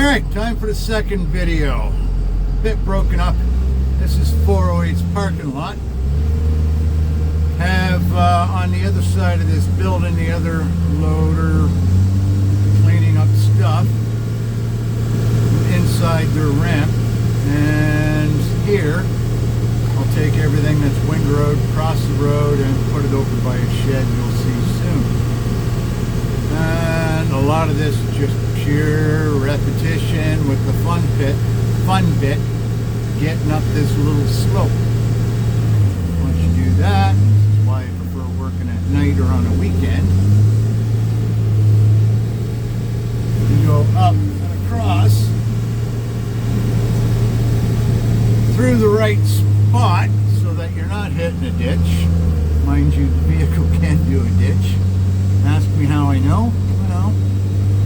Alright, time for the second video. Bit broken up. This is 408's parking lot. Have on the other side of this building the other loader cleaning up stuff inside their ramp. And here I'll take everything that's Wing Road, cross the road, and put it over by a shed you'll see soon. And a lot of this is just pure repetition with the fun bit, getting up this little slope. Once you do that, this is why I prefer working at night or on a weekend. You go up and across through the right spot so that you're not hitting a ditch. Mind you, the vehicle can do a ditch. Ask me how I know. Well,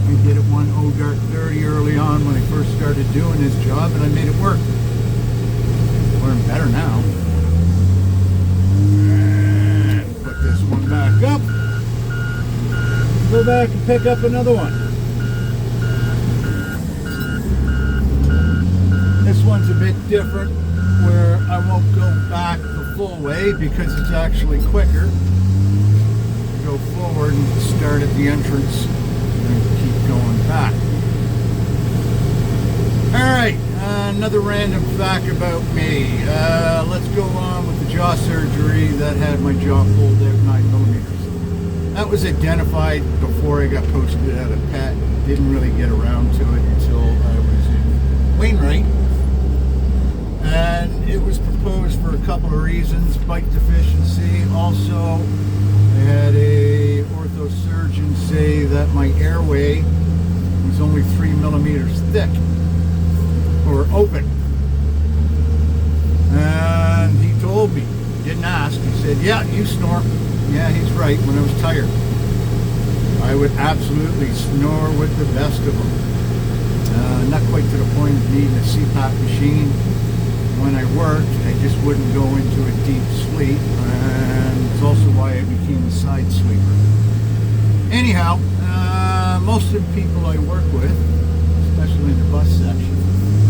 I did it one dark 30 early on when I first started doing this job, and I made it work. Learn better now. And put this one back up. Go back and pick up another one. This one's a bit different, where I won't go back the full way because it's actually quicker. Go forward and start at the entrance and keep going back. Alright, another random fact about me. Let's go on with the jaw surgery that had my jaw pulled out 9mm. That was identified before I got posted out of PET. Didn't really get around to it until I was in Wainwright. And it was proposed for a couple of reasons. Bite deficiency. Also, I had a orthosurgeon say that my airway was only 3mm thick, or open. And he told me, didn't ask, he said, yeah, you snore. Yeah, he's right, when I was tired. I would absolutely snore with the best of them. Not quite to the point of needing a CPAP machine. When I worked, I just wouldn't go into a deep sleep, and it's also why I became a side sleeper. Anyhow, most of the people I work with, especially in the bus section,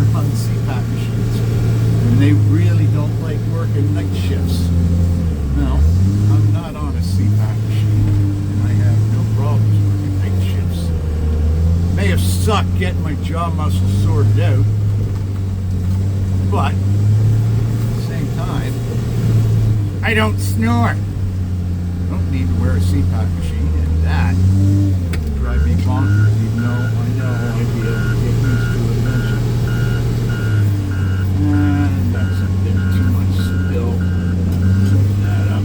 are on CPAP machines, and they really don't like working night shifts. No, I'm not on a CPAP machine, and I have no problems working night shifts. May have sucked getting my jaw muscles sorted out, but time, I don't snore. I don't need to wear a CPAP machine, and that would drive me bonkers, even though I know I'd be able to get used to it eventually. And that's a bit too much spill. Clean that up.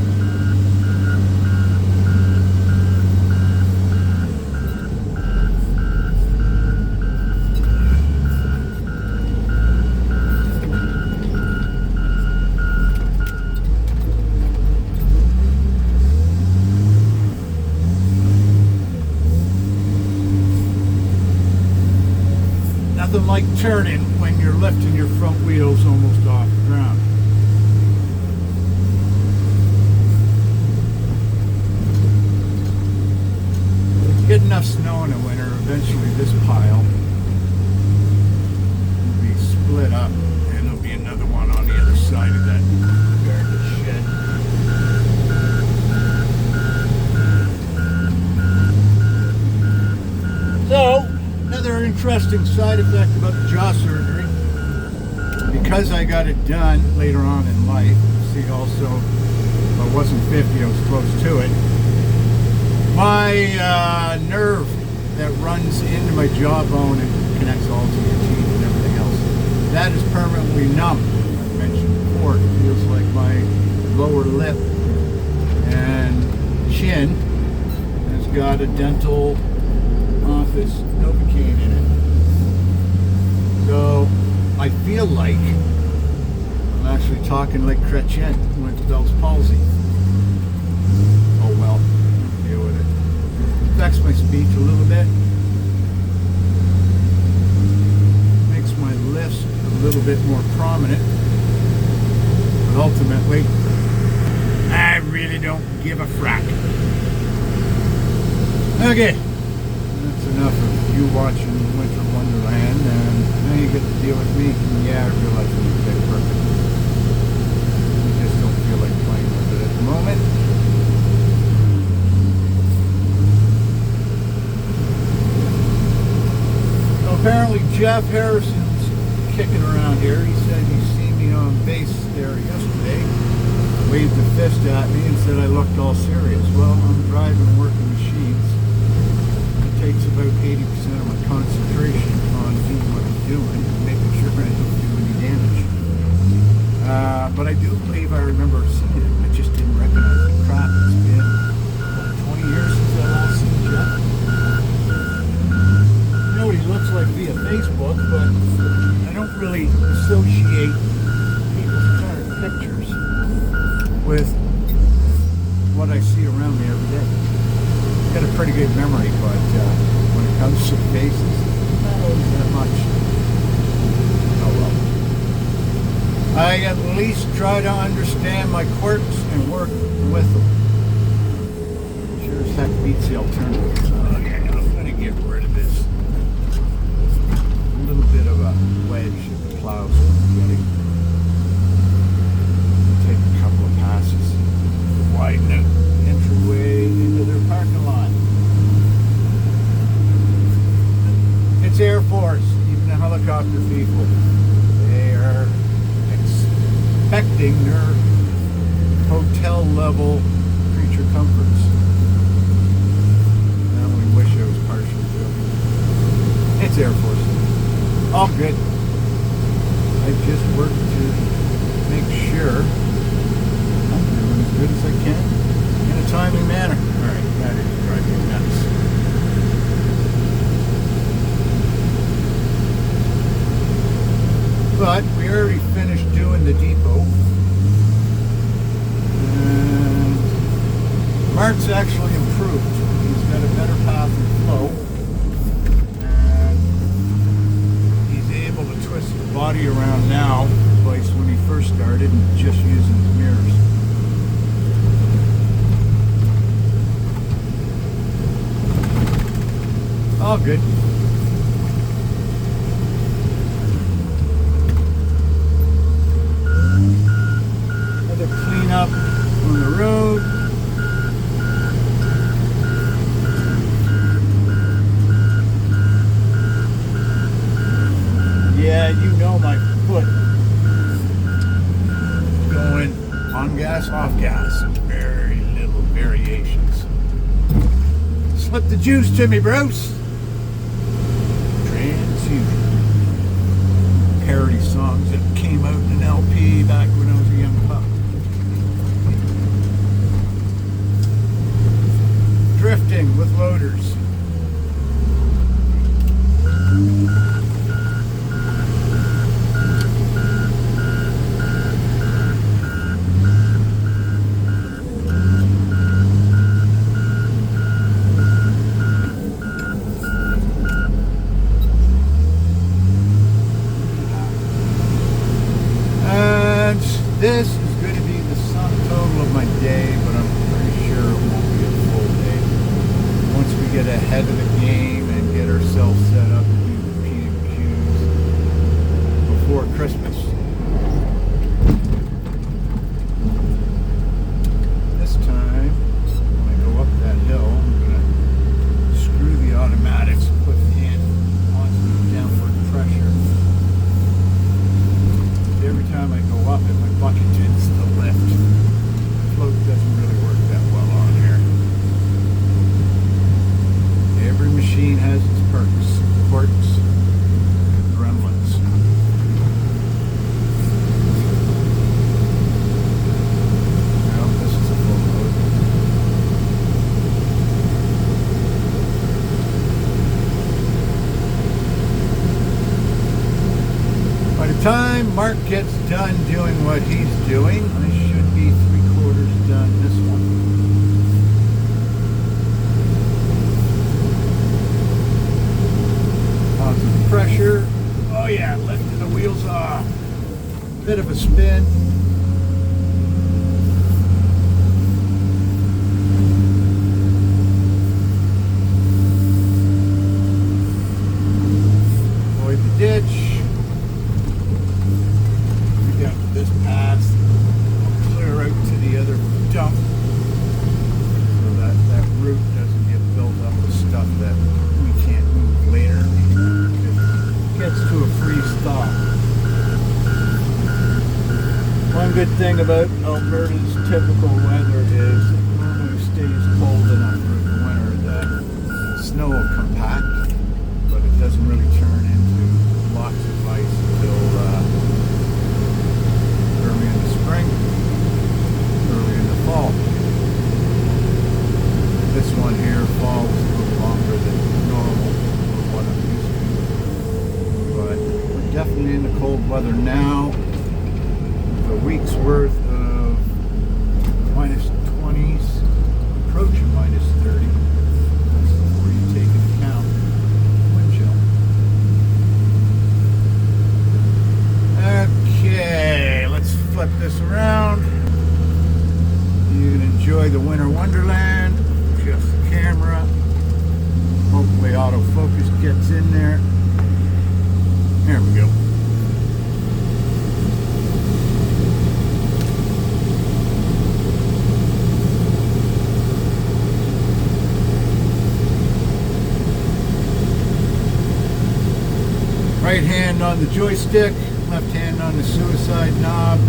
Nothing like turning when you're lifting your front wheels almost off the ground. Get enough snow in the winter, eventually this pile will be split up, and there'll be another one on the other side of that garbage shed. So, another interesting side effect about the jaw surgery, because I got it done later on in life. See, also, if I wasn't 50, I was close to it. My nerve that runs into my jawbone and connects all to your teeth and everything else, that is permanently numb. I mentioned before, it feels like my lower lip and chin has got a dental office Novocaine in it. So I feel like I'm actually talking like Chrétien with Bell's palsy. Oh well, deal with it. Affects my speech a little bit. Makes my lisp a little bit more prominent. But ultimately, I really don't give a frack. Okay. That's enough of you watching Winter Wonderland. you get to deal with me. Yeah, I realize when you get perfect. You just don't feel like playing with it at the moment. So apparently Jeff Harrison's kicking around here. He said he seen me on base there yesterday. Waved a fist at me and said I looked all serious. Well, I'm driving and working machines. It takes about 80% of my concentration on doing what I'm doing and making sure I don't do any damage. But I do believe I remember seeing it. I just didn't recognize the crap. It's been, what, 20 years since I last seen Jeff? I know what he looks like via Facebook, but I don't really associate people's current pictures with what I see around me every day. I've got a pretty good memory, but when it comes to faces, not always that much. Oh well. I at least try to understand my quirks and work with them. Sure as heck beats the alternative. Okay, I'm going to get rid of this. A little bit of a wedge of the plows I'm getting. Take a couple of passes, widen out the entryway into their parking lot. It's Air Force, even the helicopter people. They are expecting their hotel level creature comforts. I only wish I was partial to it. It's Air Force. All good. I just work to make sure I'm doing as good as I can in a timely manner. Alright, that is driving me nuts. But we already finished doing the depot. And Mark's actually improved. He's got a better path and flow. And he's able to twist the body around now, place when he first started and just using his mirrors. All good. Another cleanup on the road. Yeah, you know my foot going on gas, off gas. Very little variations. Slip the juice to me, bros. Transfusion. Parody songs that came out in an LP back when I was a young pup. Drifting with loaders. This is going to be the sum total of my day, but I'm pretty sure it won't be a full day. Once we get ahead of the game and get ourselves set up to do the P&Qs before Christmas. This time, when I go up that hill, I'm going to screw the automatics and put the hand onto the downward pressure. Every time I go up it, my bucket tends to lift. The float doesn't really work that well on here. Every machine has its perks, quirks, and gremlins. Now this is a full load. By the time Mark gets done doing what he's doing, I should be 3/4 done this one. Positive pressure. Oh yeah, lifting the wheels off. Bit of a spin. Avoid the ditch. gets to a freeze thaw. One good thing about Alberta's typical weather is it normally stays cold enough for the winter that snow will compact, but it doesn't really turn into blocks of ice until early in the spring, early in the fall. This one here falls a little longer than normal for what I'm used to, but we're definitely in the cold weather now. A week's worth of minus 20s, approaching minus 30, before you take into account wind chill. Okay, let's flip this around. You can enjoy the winter wonderland, just the camera. Hopefully autofocus gets in there. There we go. Right hand on the joystick, left hand on the suicide knob.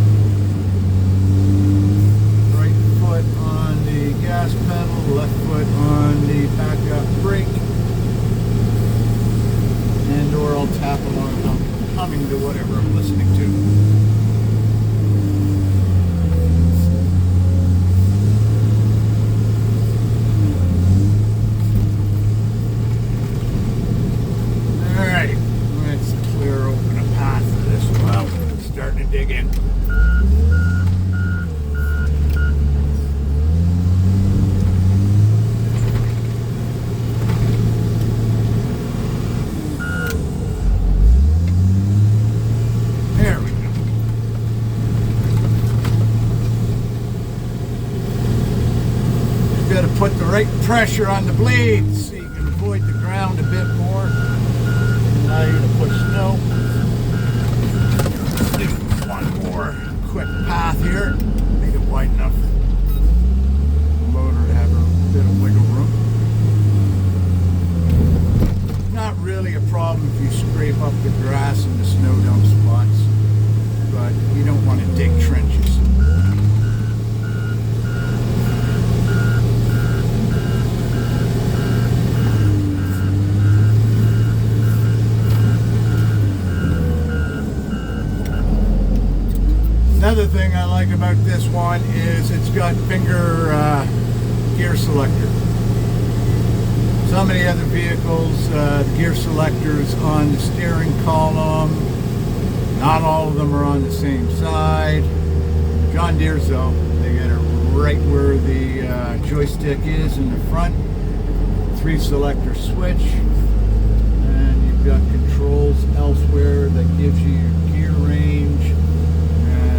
Right foot on the gas pedal, left foot on the backup brake. And or I'll tap along humming to whatever I'm listening to. Dig in. There we go. Just got to put the right pressure on the blades so you can avoid the ground a bit more. Now you're going to push snow. Quick path here, made it wide enough for the loader to have a bit of wiggle room. Not really a problem if you scrape up the grass in the snow dump spots, but you don't want to dig trenches. Another thing I like about this one is it's got finger gear selector. So many other vehicles, the gear selectors on the steering column. Not all of them are on the same side. John Deere's though, they got it right where the joystick is in the front. 3 selector switch, and you've got controls elsewhere that gives you your gear range.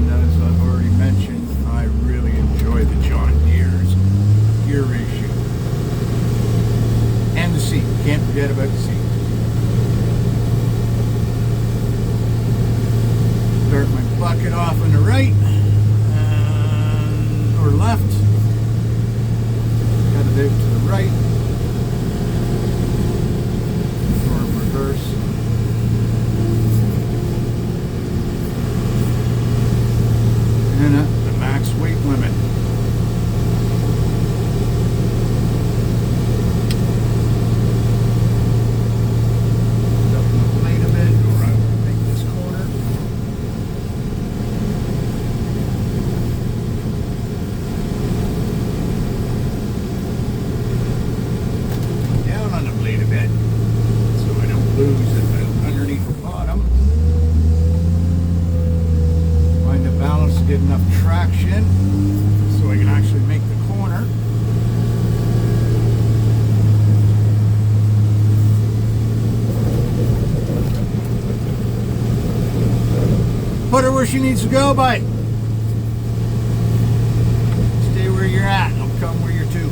As I've already mentioned, I really enjoy the John Deere's gear ratio. And the seat. Can't forget about the seat. Start my bucket off on the right. Or left. Got it out to the right. Or reverse. And at the max weight limit. Up the blade a bit, or I will make this corner. Down on the blade a bit, so I don't lose it underneath the bottom. Find the balance to get enough traction so I can actually make the corner. Put her where she needs to go, bye. Stay where you're at, and I'll come where you're to.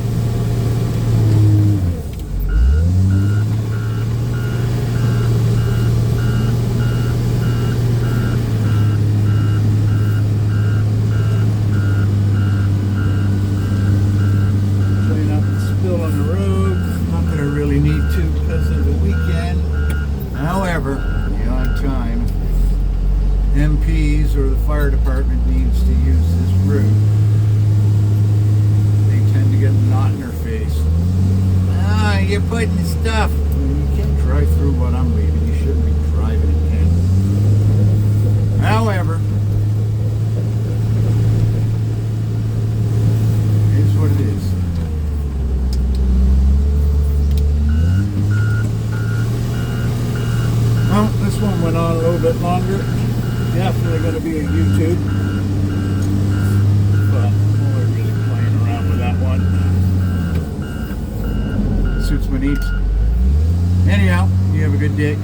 However, the odd time. MPs or the fire department needs to use this route. They tend to get a knot in their face. Ah, you're putting stuff. You can't drive through what I'm leaving. You shouldn't be driving it, Ken. However, it's what it is. Well, this one went on a little bit longer. Definitely going to be a YouTube. But we're really playing around with that one. Suits my needs. Anyhow, you have a good day.